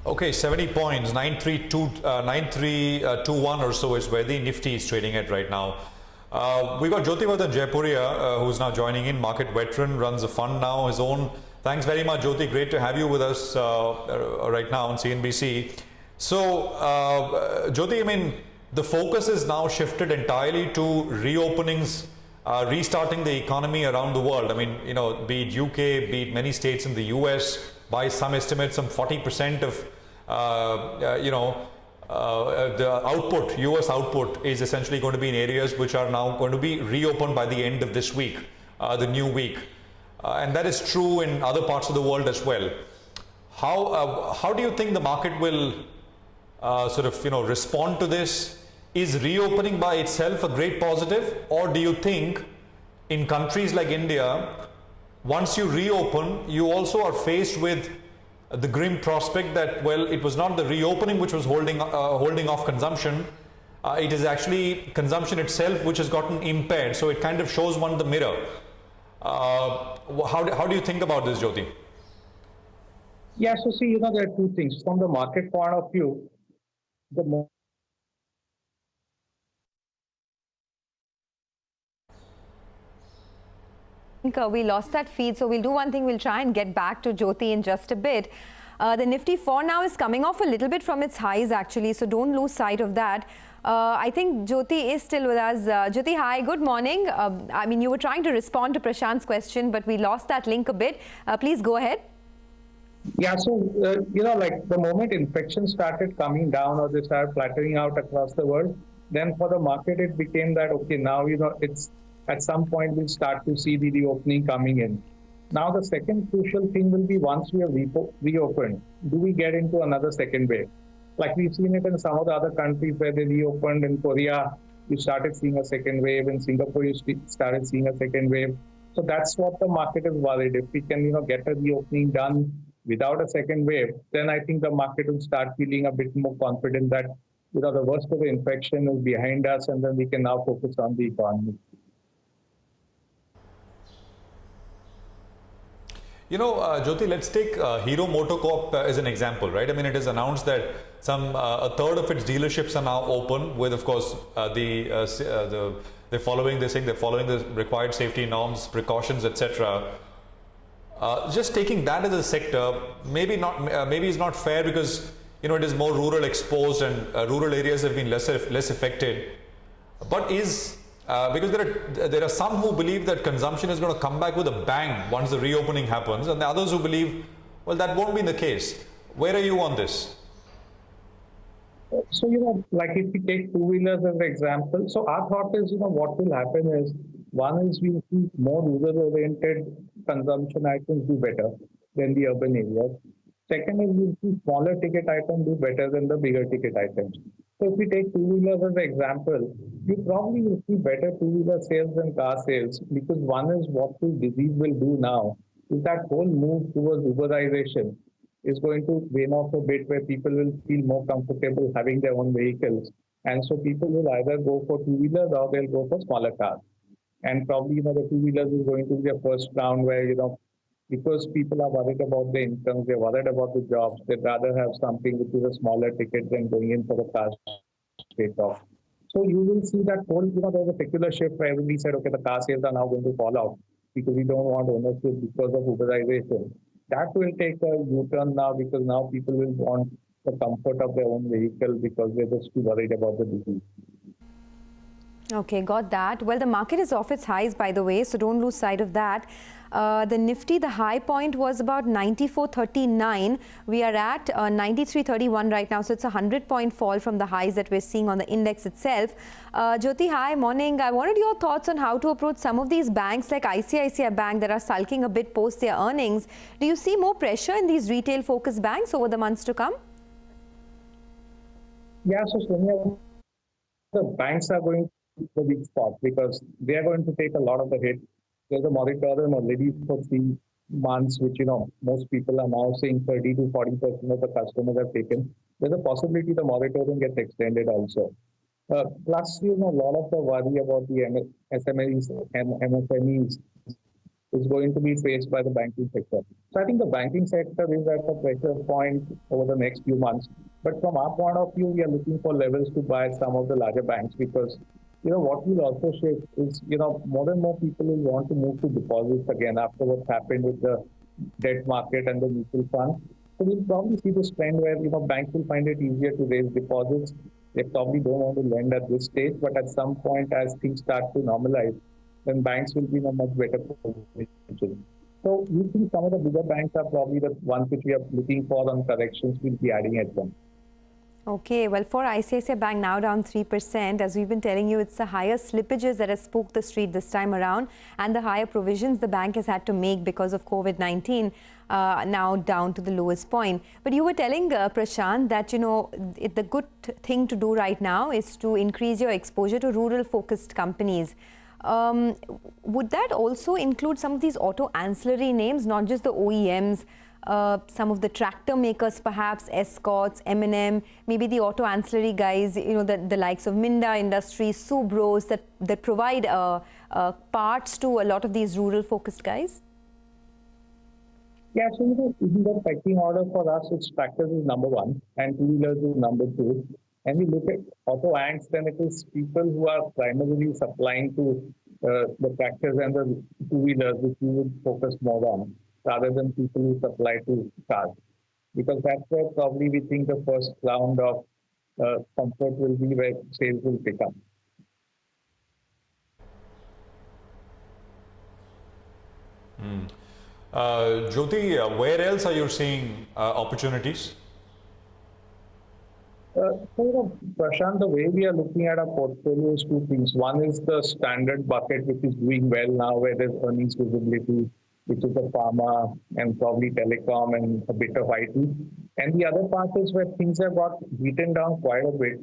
Okay, 70 points, 9321 or so is where the Nifty is trading at right now. We've got Jyotivardhan Jaipuria, who's now joining in, market veteran, runs a fund now, his own. Thanks very much, Jyoti. Great to have you with us right now on CNBC. So, Jyoti, I mean, the focus is now shifted entirely to reopenings, restarting the economy around the world. I mean, you know, be it UK, be it many states in the US, by some estimates, some 40% of the output, US output, is essentially going to be in areas which are now going to be reopened by the end of this week, the new week. And that is true in other parts of the world as well. How do you think the market will respond to this? Is reopening by itself a great positive, or do you think in countries like India, once you reopen, you also are faced with the grim prospect that, well, it was not the reopening which was holding off consumption, it is actually consumption itself which has gotten impaired. So it kind of shows one the mirror. How do you think about this, Jyoti? Yeah, so see, there are two things. From the market point of view, we lost that feed, so we'll do one thing. We'll try and get back to Jyoti in just a bit. The Nifty for now is coming off a little bit from its highs, actually, so don't lose sight of that. I think Jyoti is still with us. Jyoti, hi, good morning. I mean, you were trying to respond to Prashant's question, but we lost that link a bit. Please go ahead. Yeah, so, like the moment infections started coming down or they started flattening out across the world, then for the market, it became that, okay, now, it's at some point we'll start to see the reopening coming in. Now, the second crucial thing will be once we have reopened, do we get into another second wave? Like we've seen it in some of the other countries where they reopened. In Korea, you started seeing a second wave. In Singapore, you started seeing a second wave. So that's what the market is worried. If we can, get a reopening done without a second wave, then I think the market will start feeling a bit more confident that, the worst of the infection is behind us, and then we can now focus on the economy. Jyoti, let's take Hero MotoCorp as an example, right? I mean, it is announced that a third of its dealerships are now open with, of course, they're following the required safety norms, precautions, etc. Just taking that as a sector, maybe is not fair because it is more rural exposed and rural areas have been less affected. But because there are some who believe that consumption is going to come back with a bang once the reopening happens, and the others who believe, well, that won't be the case. Where are you on this? So, like if we take two-wheelers as an example, so our thought is, what will happen is, one is we see more rural-oriented consumption items do better than the urban areas. Second is we see smaller ticket items do better than the bigger ticket items. So if we take two-wheelers as an example, you probably will see better two-wheeler sales than car sales, because one is what the disease will do now is that whole move towards Uberization is going to wane off a bit, where people will feel more comfortable having their own vehicles. And so people will either go for two-wheelers or they'll go for smaller cars. And probably, the two-wheelers is going to be a first round where, because people are worried about the incomes, they're worried about the jobs, they'd rather have something which is a smaller ticket than going in for the car straight off. So you will see that whole, there's a secular shift where we said, okay, the car sales are now going to fall out because we don't want ownership because of Uberization. That will take a U-turn now, because now people will want the comfort of their own vehicle because they're just too worried about the disease. Okay, got that. Well, the market is off its highs, by the way, so don't lose sight of that. The Nifty, the high point was about 94.39. We are at 93.31 right now, so it's a 100-point fall from the highs that we're seeing on the index itself. Jyoti, hi, morning. I wanted your thoughts on how to approach some of these banks like ICICI Bank that are sulking a bit post their earnings. Do you see more pressure in these retail-focused banks over the months to come? Yeah, so Sonia, the banks are going to the big spot because they are going to take a lot of the hit. There's a moratorium already for 3 months, which, most people are now saying 30 to 40% of the customers have taken. There's a possibility the moratorium gets extended also. Plus, a lot of the worry about the SMEs and MSMEs is going to be faced by the banking sector. So I think the banking sector is at a pressure point over the next few months. But from our point of view, we are looking for levels to buy some of the larger banks because, what will also shift is, more and more people will want to move to deposits again after what's happened with the debt market and the mutual funds. So we'll probably see this trend where, banks will find it easier to raise deposits. They probably don't want to lend at this stage, but at some point as things start to normalize, then banks will be in a much better position. So we think some of the bigger banks are probably the ones which we are looking for on corrections. We'll be adding at them. Okay, well, for ICICI Bank now down 3%, as we've been telling you, it's the higher slippages that has spooked the street this time around, and the higher provisions the bank has had to make because of COVID-19, now down to the lowest point. But you were telling Prashant that, the good thing to do right now is to increase your exposure to rural-focused companies. Would that also include some of these auto ancillary names, not just the OEMs? Some of the tractor makers, perhaps Escorts, M&M, maybe the auto ancillary guys, the likes of Minda Industries, Subros that provide parts to a lot of these rural-focused guys? Yeah, so in the pecking order for us, it's tractors is number one and two-wheelers is number two. And we look at auto ancs, then it is people who are primarily supplying to the tractors and the two-wheelers, which we would focus more on, rather than people who supply to cars. Because that's where probably we think the first round of comfort will be where sales will pick up. Jyoti, where else are you seeing opportunities? Prashant, the way we are looking at our portfolio is two things. One is the standard bucket, which is doing well now, where there's earnings visibility, which is the pharma and probably telecom and a bit of IT. And the other part is where things have got beaten down quite a bit,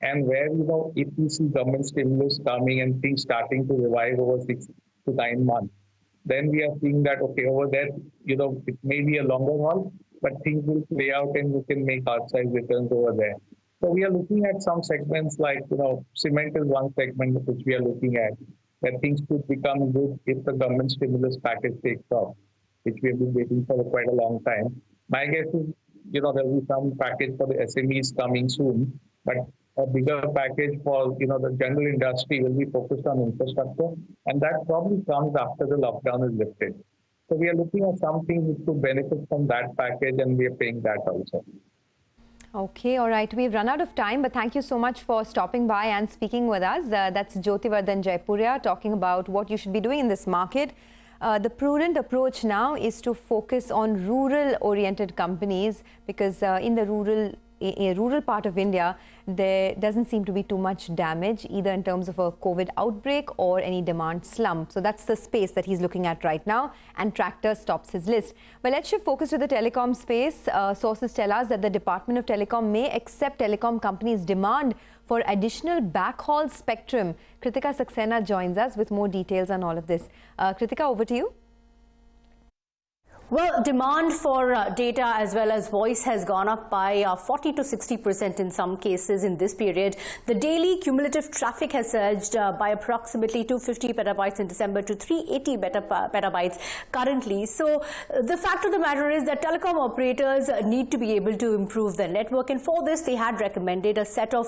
and where, if we see government stimulus coming and things starting to revive over 6 to 9 months, then we are seeing that, okay, over there, it may be a longer haul, but things will play out and we can make outsized returns over there. So we are looking at some segments like, cement is one segment which we are looking at, that things could become good if the government stimulus package takes off, which we have been waiting for quite a long time. My guess is, there will be some package for the SMEs coming soon, but a bigger package for, the general industry will be focused on infrastructure, and that probably comes after the lockdown is lifted. So we are looking at something which could benefit from that package, and we are paying that also. Okay, all right. We've run out of time, but thank you so much for stopping by and speaking with us. That's Jyotivardhan Jaipuria talking about what you should be doing in this market. The prudent approach now is to focus on rural-oriented companies because in the rural part of India, there doesn't seem to be too much damage, either in terms of a COVID outbreak or any demand slump. So that's the space that he's looking at right now, and tractor tops his list. But let's shift focus to the telecom space. Sources tell us that the Department of Telecom may accept telecom companies' demand for additional backhaul spectrum. Kritika Saxena joins us with more details on all of this. Kritika, over to you. Well, demand for data as well as voice has gone up by 40 to 60% in some cases in this period. The daily cumulative traffic has surged by approximately 250 petabytes in December to 380 petabytes currently. So the fact of the matter is that telecom operators need to be able to improve their network, and for this they had recommended a set of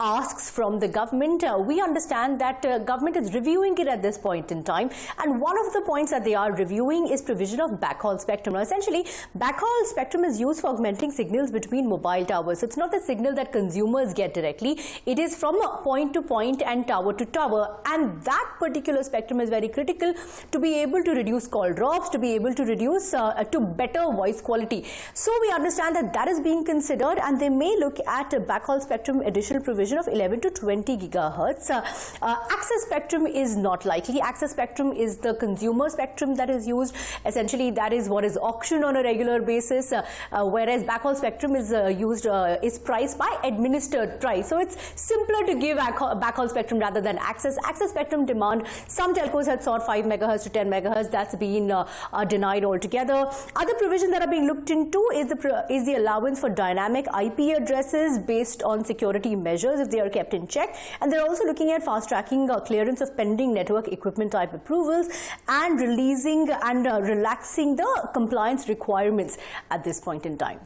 asks from the government. We understand that government is reviewing it at this point in time, and one of the points that they are reviewing is provision of backhaul spectrum. Now, essentially, backhaul spectrum is used for augmenting signals between mobile towers. So it's not the signal that consumers get directly. It is from point to point and tower to tower. And that particular spectrum is very critical to be able to reduce call drops, to be able to reduce to better voice quality. So we understand that that is being considered, and they may look at a backhaul spectrum additional provision of 11 to 20 gigahertz. Access spectrum is not likely. Access spectrum is the consumer spectrum that is used. Essentially, essentially that is what is auctioned on a regular basis, whereas backhaul spectrum is is priced by administered price. So it's simpler to give backhaul spectrum rather than access spectrum demand. Some telcos had sought 5 megahertz to 10 megahertz. That's been denied altogether. Other provisions that are being looked into is the allowance for dynamic IP addresses based on security measures if they are kept in check, and they're also looking at fast tracking clearance of pending network equipment type approvals and releasing and relaxing the compliance requirements at this point in time.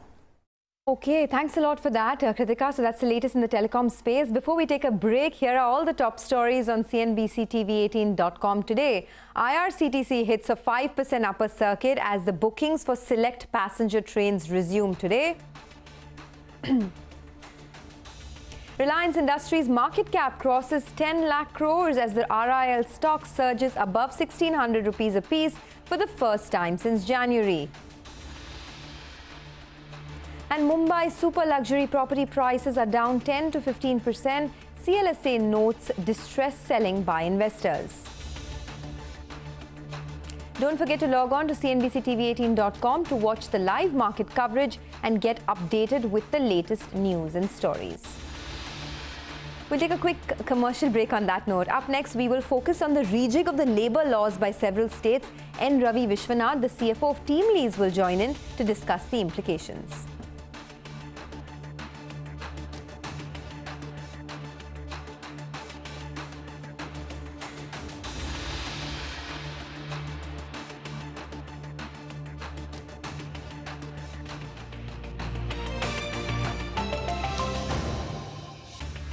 Okay, thanks a lot for that, Kritika. So that's the latest in the telecom space. Before we take a break, here are all the top stories on CNBCTV18.com today. IRCTC hits a 5% upper circuit as the bookings for select passenger trains resume today. Reliance Industries market cap crosses 10 lakh crores as the RIL stock surges above 1600 rupees a piece for the first time since January. And Mumbai super luxury property prices are down 10 to 15%. CLSA notes distress selling by investors. Don't forget to log on to CNBCTV18.com to watch the live market coverage and get updated with the latest news and stories. We'll take a quick commercial break on that note. Up next, we will focus on the rejig of the labour laws by several states. N. Ravi Vishwanath, the CFO of TeamLease, will join in to discuss the implications.